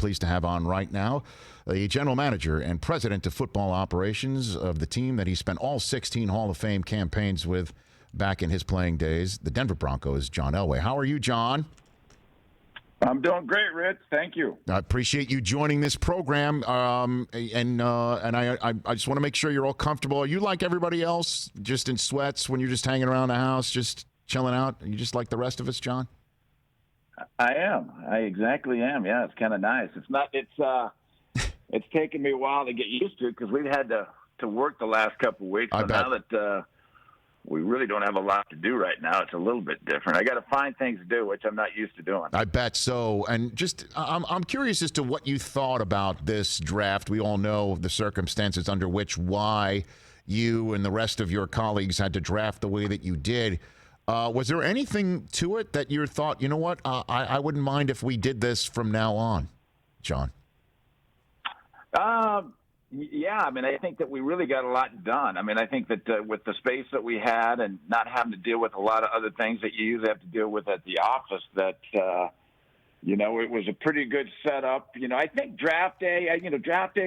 pleased to have on right now the general manager and president of football operations of the team that he spent all 16 Hall of Fame campaigns with back in his playing days, the Denver Broncos, John Elway. How are you, John? I'm doing great, Rich. Thank you. I appreciate you joining this program, and I just want to make sure you're all comfortable. Are you like everybody else, just in sweats when you're just hanging around the house, just chilling out? Are you just like the rest of us, John? I am. I exactly am. Yeah, it's kind of nice. It's taken me a while to get used to it because we've had to work the last couple of weeks. I so bet. Now that we really don't have a lot to do right now, it's a little bit different. I got to find things to do, which I'm not used to doing. I bet so. And just, I'm curious as to what you thought about this draft. We all know the circumstances under why you and the rest of your colleagues had to draft the way that you did. Was there anything to it that you thought, you know what, I wouldn't mind if we did this from now on, John? Yeah, I mean, I think that we really got a lot done. I mean, I think that with the space that we had and not having to deal with a lot of other things that you usually have to deal with at the office, that, it was a pretty good setup. I think draft day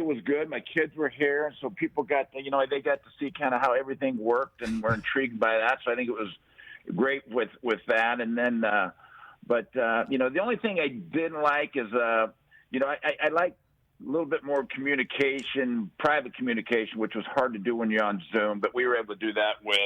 was good. My kids were here, so people got, they got to see kind of how everything worked and were intrigued by that. So I think it was great with that. And then, the only thing I didn't like is, I like a little bit more communication, private communication, which was hard to do when you're on Zoom, but we were able to do that with,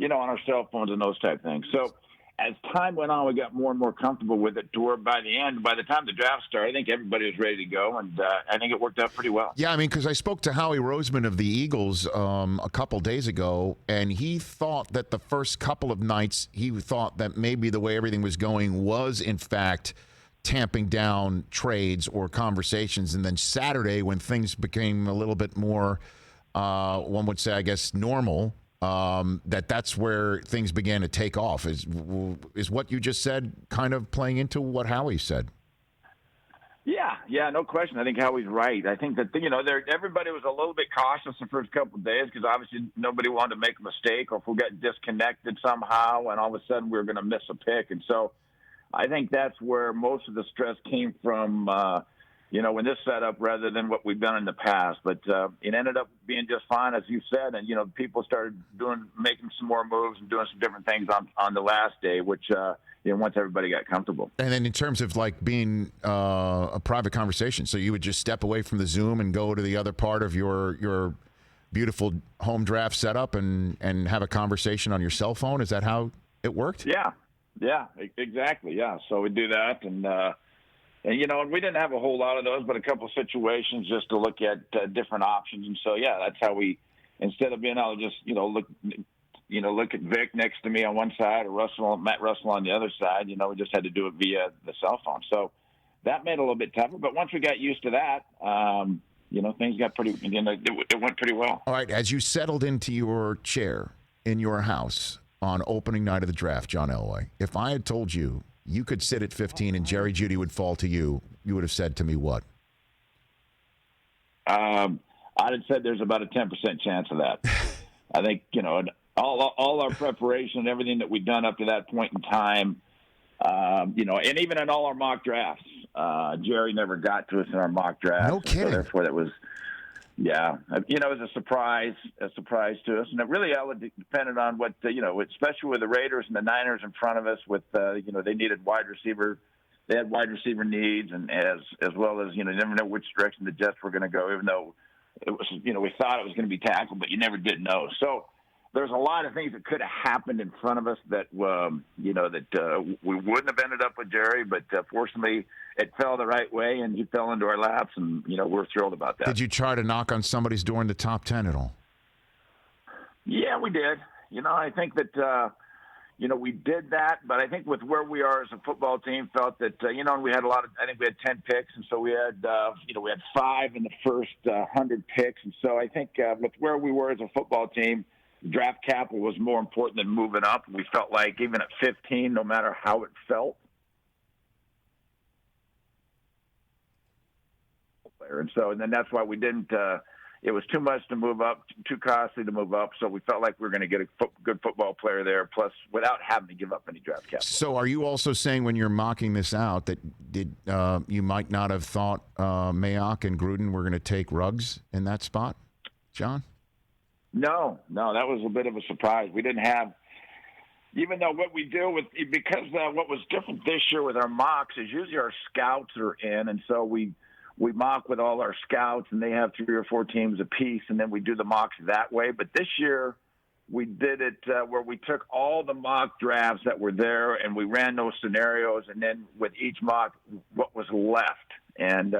on our cell phones and those type of things. So as time went on, we got more and more comfortable with it to where by the time the draft started, I think everybody was ready to go, and I think it worked out pretty well. Yeah, I mean, because I spoke to Howie Roseman of the Eagles a couple days ago, and he thought that the first couple of nights, he thought that maybe the way everything was going was, in fact, tamping down trades or conversations. And then Saturday, when things became a little bit more, one would say, I guess, normal, that's where things began to take off. Is what you just said kind of playing into what Howie said? Yeah, no question. I think Howie's right. I think that, everybody was a little bit cautious the first couple of days because obviously nobody wanted to make a mistake or if we got disconnected somehow and all of a sudden we were going to miss a pick. And so I think that's where most of the stress came from, in this setup rather than what we've done in the past. But it ended up being just fine, as you said. And, people started making some more moves and doing some different things on the last day, which, once everybody got comfortable. And then in terms of like being a private conversation, so you would just step away from the Zoom and go to the other part of your beautiful home draft setup and have a conversation on your cell phone? Is that how it worked? Yeah, exactly. Yeah. So we do that. And we didn't have a whole lot of those, but a couple situations just to look at different options. And so, yeah, that's how we, instead of being able to just, look at Vic next to me on one side or Matt Russell on the other side, we just had to do it via the cell phone. So that made it a little bit tougher. But once we got used to that, things got it went pretty well. All right. As you settled into your chair in your house on opening night of the draft, John Elway, if I had told you you could sit at 15 and Jerry Jeudy would fall to you, you would have said to me what? I'd have said there's about a 10% chance of that. I think, all our preparation and everything that we've done up to that point in time, and even in all our mock drafts, Jerry never got to us in our mock drafts. No kidding. So therefore, that was, it was a surprise to us. And it really all depended on what, especially with the Raiders and the Niners in front of us with, they needed wide receiver. They had wide receiver needs and as well as, you never know which direction the Jets were going to go, even though it was, we thought it was going to be tackled, but you never did know. So there's a lot of things that could have happened in front of us that, we wouldn't have ended up with Jerry, but fortunately it fell the right way and he fell into our laps and, we're thrilled about that. Did you try to knock on somebody's door in the top 10 at all? Yeah, we did. I think that, we did that, but I think with where we are as a football team felt that, we had I think we had 10 picks. And so we had, we had 5 in the first 100 picks. And so I think with where we were as a football team, draft capital was more important than moving up. We felt like even at 15, no matter how it felt. And then that's why we didn't, it was too much to move up, too costly to move up. So we felt like we were going to get a good football player there, plus without having to give up any draft capital. So are you also saying when you're mocking this out that you might not have thought Mayock and Gruden were going to take Ruggs in that spot, John? No, that was a bit of a surprise. We didn't have, even though what we do because what was different this year with our mocks is usually our scouts are in, and so we mock with all our scouts, and they have 3 or 4 teams apiece, and then we do the mocks that way. But this year we did it where we took all the mock drafts that were there, and we ran those scenarios, and then with each mock, what was left. And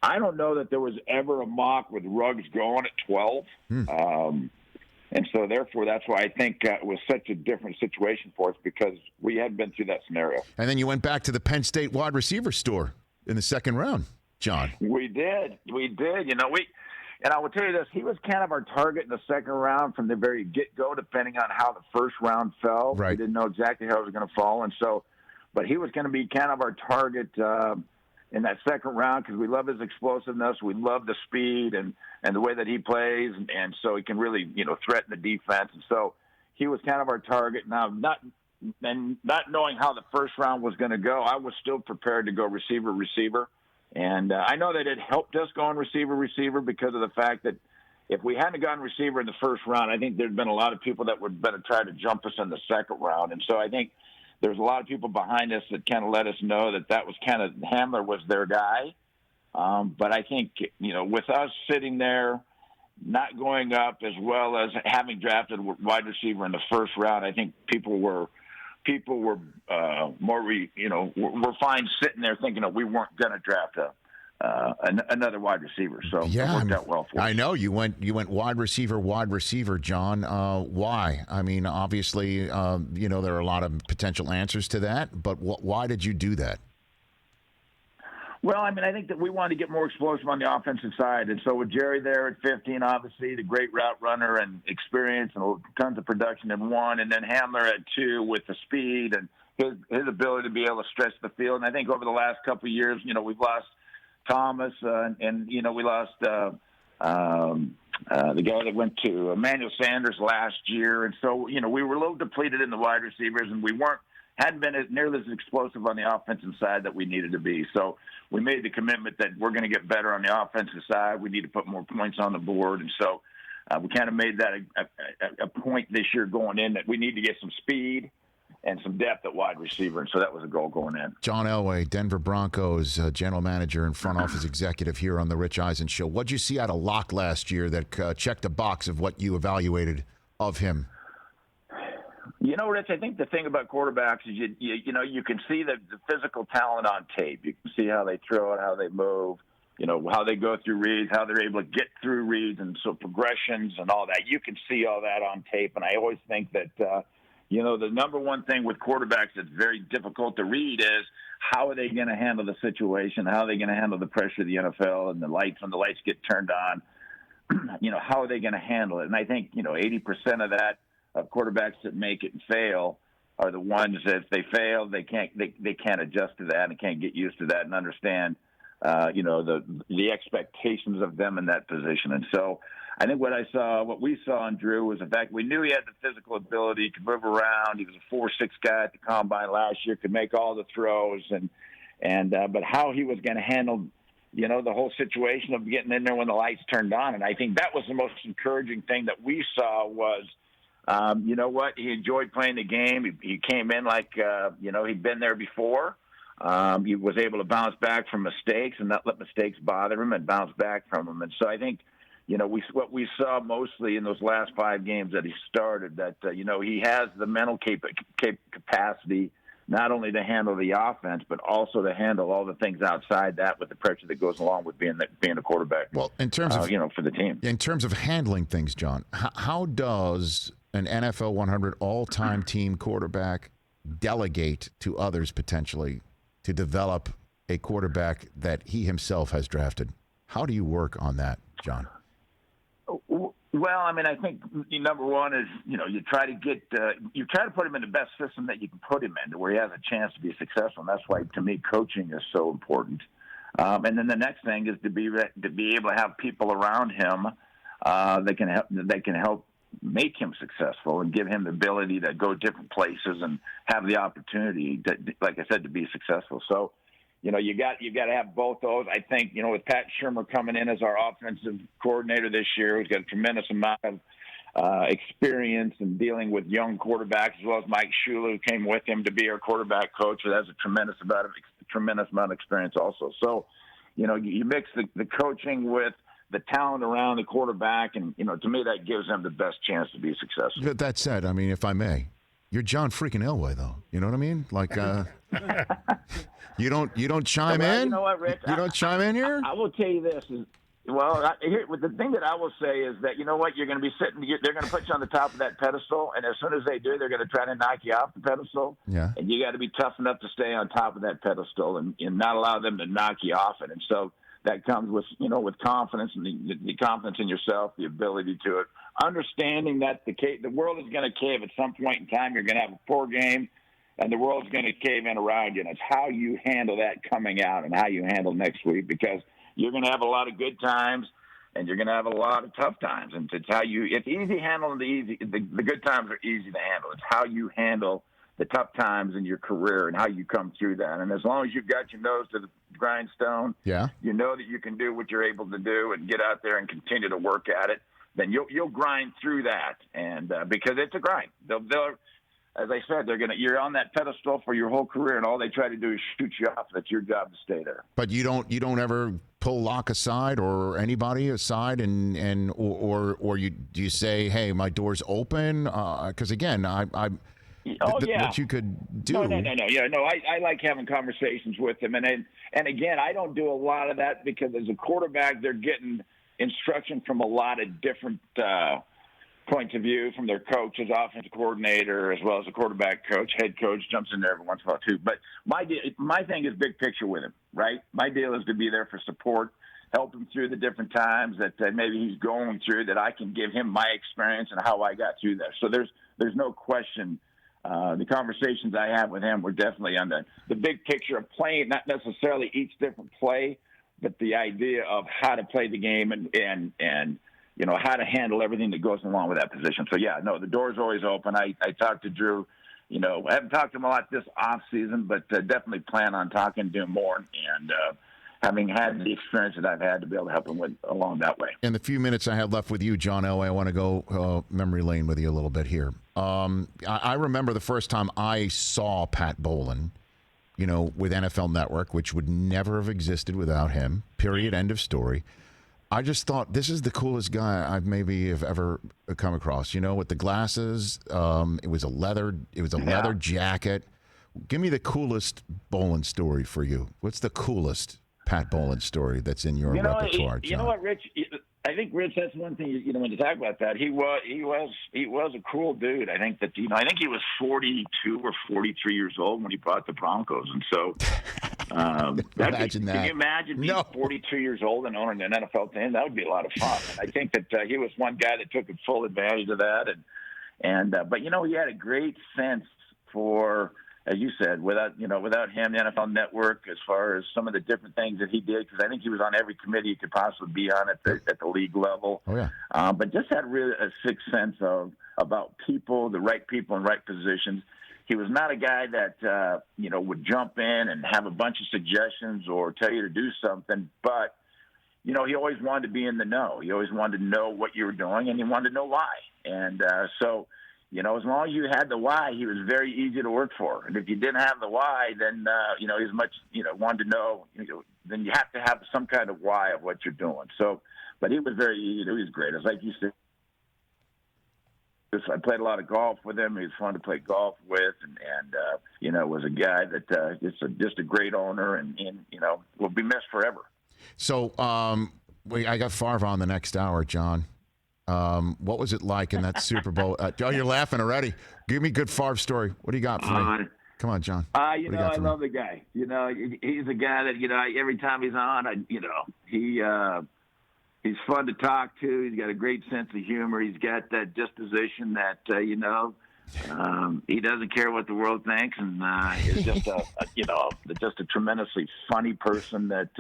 I don't know that there was ever a mock with Ruggs going at 12. And so, therefore, that's why I think it was such a different situation for us, because we hadn't been through that scenario. And then you went back to the Penn State wide receiver store in the second round, John. We did. You know, and I will tell you this, he was kind of our target in the second round from the very get-go, depending on how the first round fell. Right. We didn't know exactly how it was going to fall. And so, but he was going to be kind of our target in that second round, because we love his explosiveness. We love the speed and the way that he plays. And so he can really, threaten the defense. And so he was kind of our target. Now, not knowing how the first round was going to go, I was still prepared to go receiver. And I know that it helped us going receiver because of the fact that if we hadn't gone receiver in the first round, I think there'd been a lot of people that would better try to jump us in the second round. And so I think there's a lot of people behind us that kind of let us know that was kind of Hamler was their guy. But I think, with us sitting there, not going up, as well as having drafted wide receiver in the first round, I think people were more, we're fine sitting there thinking that we weren't going to draft another wide receiver. So it worked out well for us. I know you went wide receiver, John. Why? I mean, obviously, there are a lot of potential answers to that, but why did you do that? Well, I mean, I think that we wanted to get more explosive on the offensive side. And so with Jerry there at 15, obviously, the great route runner and experience and tons of production in 1, and then Hamler at 2 with the speed and his ability to be able to stretch the field. And I think over the last couple of years, we've lost Thomas and we lost the guy that went to Emmanuel Sanders last year. And so, we were a little depleted in the wide receivers, and we hadn't been nearly as explosive on the offensive side that we needed to be. So we made the commitment that we're going to get better on the offensive side. We need to put more points on the board. And so we kind of made that a point this year going in, that we need to get some speed and some depth at wide receiver. And so that was a goal going in. John Elway, Denver Broncos general manager and front office executive here on the Rich Eisen Show. What'd you see out of Locke last year that checked a box of what you evaluated of him? Rich, I think the thing about quarterbacks is you can see the physical talent on tape. You can see how they throw it, how they move, how they go through reads, how they're able to get through reads, and so progressions and all that. You can see all that on tape, and I always think that the number one thing with quarterbacks that's very difficult to read is how are they going to handle the situation, how are they going to handle the pressure of the NFL and the lights when the lights get turned on. How are they going to handle it? And I think 80% of that. Of quarterbacks that make it and fail are the ones that if they fail, they can't adjust to that and can't get used to that and understand, the expectations of them in that position. And so I think what we saw in Drew was the fact we knew he had the physical ability to move around. He was a 4.6 guy at the combine last year, could make all the throws but how he was going to handle, the whole situation of getting in there when the lights turned on. And I think that was the most encouraging thing that we saw was, he enjoyed playing the game. He came in like, he'd been there before. He was able to bounce back from mistakes and not let mistakes bother him and bounce back from them. And so I think, what we saw mostly in those last 5 games that he started, that, he has the mental capacity not only to handle the offense, but also to handle all the things outside that with the pressure that goes along with being a quarterback. Well, in terms of, for the team. In terms of handling things, John, how does an NFL 100 all-time team quarterback delegate to others potentially to develop a quarterback that he himself has drafted? How do you work on that, John? Well, I mean, I think number one is, you try to put him in the best system that you can put him in to where he has a chance to be successful. And that's why, to me, coaching is so important. And then the next thing is to be able to have people around him that can help make him successful and give him the ability to go different places and have the opportunity to, like I said, to be successful. So, you got to have both those. I think, with Pat Shurmur coming in as our offensive coordinator this year, who's got a tremendous amount of experience in dealing with young quarterbacks, as well as Mike Shula, who came with him to be our quarterback coach. So that's a tremendous amount of experience also. So, you mix the coaching with the talent around the quarterback, and to me that gives them the best chance to be successful. That said, I mean, if I may, you're John freaking Elway, though. You know what I mean? Like, you don't chime in. You know what, Rich? You don't chime in here. I will tell you this. The thing that I will say is that you're going to be sitting. They're going to put you on the top of that pedestal, and as soon as they do, they're going to try to knock you off the pedestal. Yeah. And you got to be tough enough to stay on top of that pedestal and not allow them to knock you off it. And so that comes with confidence and the confidence in yourself, the ability to it, understanding that the world is going to cave at some point in time. You're going to have a poor game, and the world's going to cave in around you. And it's how you handle that coming out and how you handle next week, because you're going to have a lot of good times and you're going to have a lot of tough times. And it's easy handling the good times are easy to handle. It's how you handle the tough times in your career and how you come through that. And as long as you've got your nose to the grindstone, yeah, you know that you can do what you're able to do and get out there and continue to work at it, then you'll grind through that. And because it's a grind. They'll as I said, you're on that pedestal for your whole career, and all they try to do is shoot you off. That's your job to stay there. But you don't ever pull Locke aside or anybody aside, or do you say, hey, my door's open? Because again, what you could do. No. Yeah, no. I like having conversations with them, and again, I don't do a lot of that because as a quarterback, they're getting instruction from a lot of different points of view from their coaches, offensive coordinator, as well as the quarterback coach. Head coach jumps in there every once in a while too. But my thing is big picture with him, right? My deal is to be there for support, help him through the different times that maybe he's going through, that I can give him my experience and how I got through that. So there's no question. The conversations I have with him were definitely on the big picture of playing, not necessarily each different play, but the idea of how to play the game and how to handle everything that goes along with that position. So, yeah, no, the door's always open. I talked to Drew. I haven't talked to him a lot this off season, but definitely plan on talking to him more and having had the experience that I've had to be able to help him along that way. In the few minutes I had left with you, John Elway, I want to go memory lane with you a little bit here. I remember the first time I saw Pat Bowlen, with NFL Network, which would never have existed without him, period, end of story. I just thought, this is the coolest guy I've ever come across, with the glasses. It was a leather jacket. Give me the coolest Bowlen story for you. What's the coolest Pat Bowlen story that's in your repertoire, John? You know what, Rich? I think, Rich, that's one thing. When you talk about that, he was a cool dude. I think that I think he was 42 or 43 years old when he brought the Broncos, and so imagine that. Can you imagine being 42 years old and owning an NFL team? That would be a lot of fun. And I think that he was one guy that took full advantage of that, but he had a great sense for, as you said, without him, the NFL Network, as far as some of the different things that he did, because I think he was on every committee he could possibly be on at the league level. Oh, yeah. But just had really a sixth sense about people, the right people in right positions. He was not a guy that, would jump in and have a bunch of suggestions or tell you to do something, but, he always wanted to be in the know. He always wanted to know what you were doing, and he wanted to know why. And so as long as you had the why, he was very easy to work for. And if you didn't have the why, then, as much, wanted to know, then you have to have some kind of why of what you're doing. So, but he was very easy. He was great. It's like you said, I played a lot of golf with him. He was fun to play golf with, and was a guy that just a great owner, and will be missed forever. So I got Favre on the next hour, John. What was it like in that Super Bowl? You're laughing already. Give me a good Favre story. What do you got for me? Come on, John. I love the guy. He's a guy that, every time he's on, he's fun to talk to. He's got a great sense of humor. He's got that disposition that, He doesn't care what the world thinks, and is just just a tremendously funny person that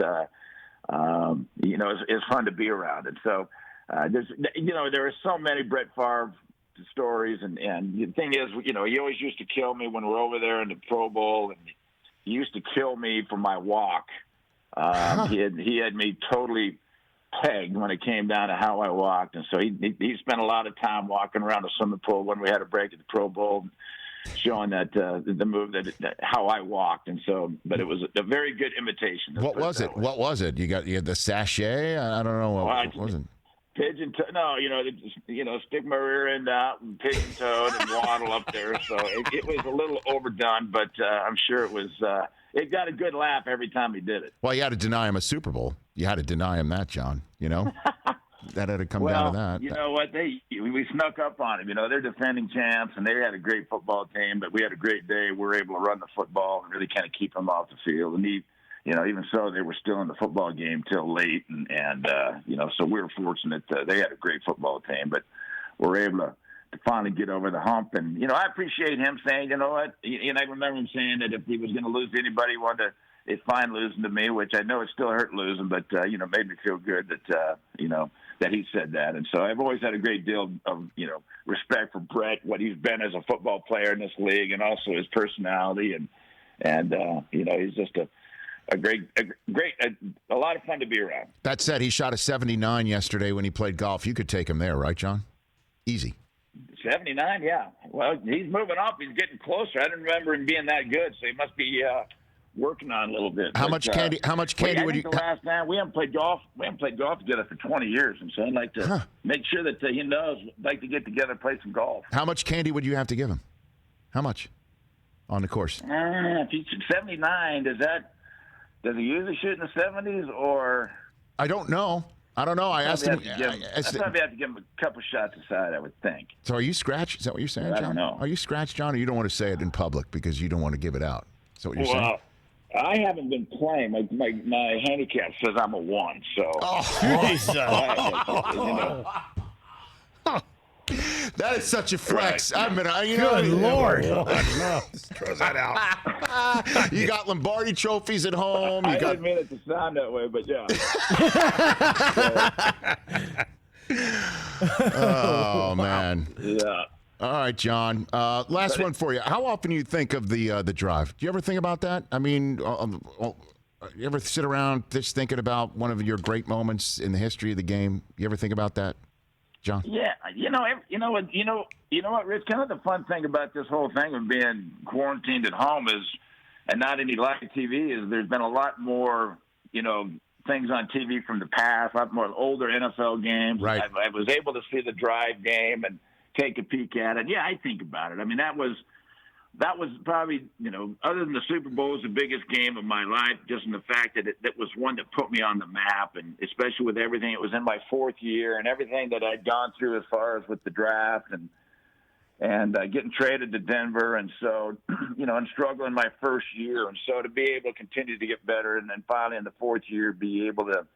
is fun to be around. And so there are so many Brett Favre stories, and the thing is, he always used to kill me when we're over there in the Pro Bowl, and he used to kill me for my walk. He had me totally pegged when it came down to how I walked, and so he spent a lot of time walking around the swimming pool when we had a break at the Pro Bowl, showing that the move that how I walked, and so. But it was a very good imitation. What was it? What was it? You had the sachet? I don't know what was it. Pigeon toe? No, stick my rear end out and pigeon toed and waddle up there. So it was a little overdone, but I'm sure it was. It got a good laugh every time he did it. Well, you had to deny him a Super Bowl. You had to deny him that, John. That had to come down to that. You know what? We snuck up on him. They're defending champs, and they had a great football team, but we had a great day. We were able to run the football and really kind of keep him off the field. And even so, they were still in the football game till late, and so we were fortunate. They had a great football team, but we were able to finally get over the hump. And, I appreciate him saying, you know what, and I remember him saying that if he was going to lose to anybody, he wanted to, it's fine losing to me, which I know it still hurt losing, but, made me feel good that, that he said that. And so I've always had a great deal of, respect for Brett, what he's been as a football player in this league, and also his personality. And he's just a lot of fun to be around. That said, he shot a 79 yesterday when he played golf. You could take him there, right, John? Easy. 79, yeah. Well, he's moving up. He's getting closer. I didn't remember him being that good, so he must be working on a little bit. How much candy would you? The last time we haven't played golf. We haven't played golf together for 20 years, and so I'd like to make sure that he knows. I'd like to get together and play some golf. How much candy would you have to give him? How much on the course? If he's 79, does he usually shoot in the 70s or? I don't know. I asked him. I'd probably have to give him a couple shots aside, I would think. So are you scratched? Is that what you're saying, John? I don't know. Are you scratched, John, or you don't want to say it in public because you don't want to give it out? Is that what you're saying? I haven't been playing. My handicap says I'm a 1, so. That is such a flex. Right. Good Lord. No. Just throw that out. You got Lombardi trophies at home. I didn't mean it to sound that way, but yeah. Oh, man. Yeah. All right, John. Last one for you. How often do you think of the drive? Do you ever think about that? I mean, you ever sit around just thinking about one of your great moments in the history of the game? You ever think about that, John? Yeah, you know what, Rich? Kind of the fun thing about this whole thing of being quarantined at home and not any live TV is there's been a lot more, things on TV from the past, a lot more older NFL games. Right. I was able to see the drive game and take a peek at it. Yeah, I think about it. I mean, that was probably, other than the Super Bowl, was the biggest game of my life, just in the fact that it was one that put me on the map, and especially with everything. It was in my 4th year and everything that I'd gone through as far as with the draft and getting traded to Denver. And so, and struggling my first year. And so to be able to continue to get better and then finally in the 4th year be able to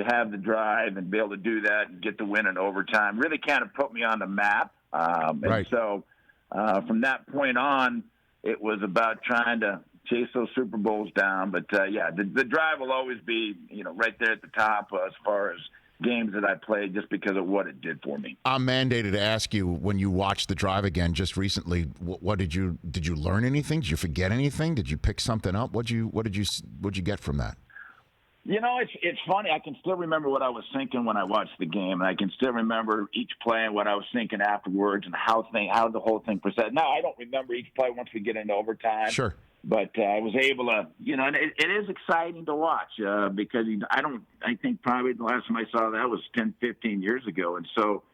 have the drive and be able to do that and get the win in overtime really kind of put me on the map. And so from that point on, it was about trying to chase those Super Bowls down. But, the drive will always be, right there at the top as far as games that I played just because of what it did for me. I'm mandated to ask you, when you watched the drive again just recently, what did you learn anything? Did you forget anything? Did you pick something up? What'd you get from that? It's funny. I can still remember what I was thinking when I watched the game, and I can still remember each play and what I was thinking afterwards and how the whole thing presented. Now, I don't remember each play once we get into overtime. Sure. But I was able to, and it is exciting to watch because I think probably the last time I saw that was 10, 15 years ago. And so,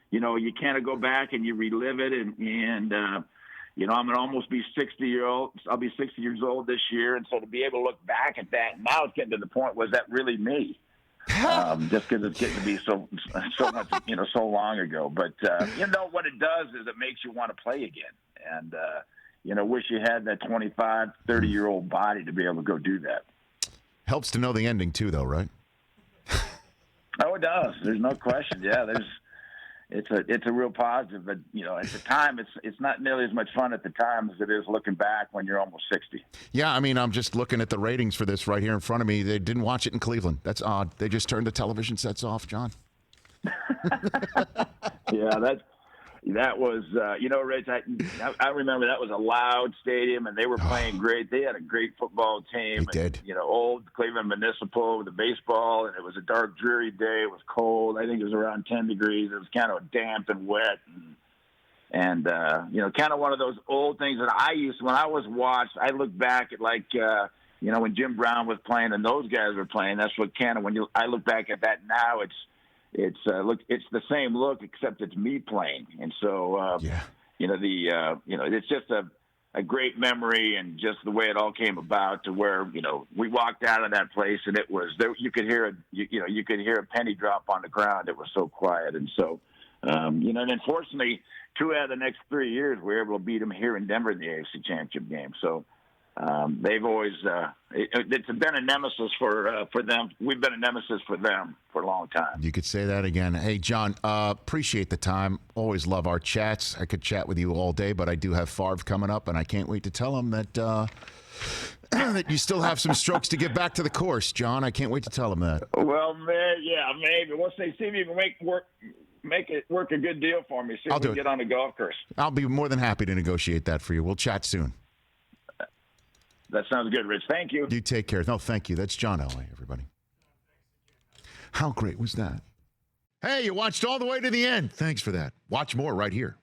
you kind of go back and you relive it and I'm going to almost be 60 years old. I'll be 60 years old this year. And so to be able to look back at that, now it's getting to the point, was that really me? Just because it's getting to be so much, so long ago. But, what it does is it makes you want to play again. And, wish you had that 25, 30-year-old body to be able to go do that. Helps to know the ending too, though, right? Oh, it does. There's no question. Yeah, it's a real positive. But at the time, it's not nearly as much fun at the time as it is looking back when you're almost 60. Yeah, I mean, I'm just looking at the ratings for this right here in front of me. They didn't watch it in Cleveland. That's odd. They just turned the television sets off, John. Yeah, that was, Rich, I remember that was a loud stadium, and they were playing great. They had a great football team. They did. And, old Cleveland Municipal with the baseball, and it was a dark, dreary day. It was cold. I think it was around 10 degrees. It was kind of damp and wet. And kind of one of those old things that when I was watched, I look back at when Jim Brown was playing and those guys were playing. That's what I look back at that now, it's the same look except it's me playing, and so it's just a great memory, and just the way it all came about to where we walked out of that place and it was there. You could hear a penny drop on the ground. It was so quiet, and so and unfortunately, 2 out of the next 3 years we were able to beat them here in Denver in the AFC Championship game. So. They've always it's been a nemesis for them. We've been a nemesis for them for a long time. You could say that again. Hey, John, appreciate the time. Always love our chats. I could chat with you all day, but I do have Favre coming up, and I can't wait to tell him that that you still have some strokes to get back to the course, John. I can't wait to tell him that. Well, maybe. We'll see if you can make it work a good deal for me. See if we can get on the golf course. I'll be more than happy to negotiate that for you. We'll chat soon. That sounds good, Rich. Thank you. You take care. No, thank you. That's John Elway, everybody. How great was that? Hey, you watched all the way to the end. Thanks for that. Watch more right here.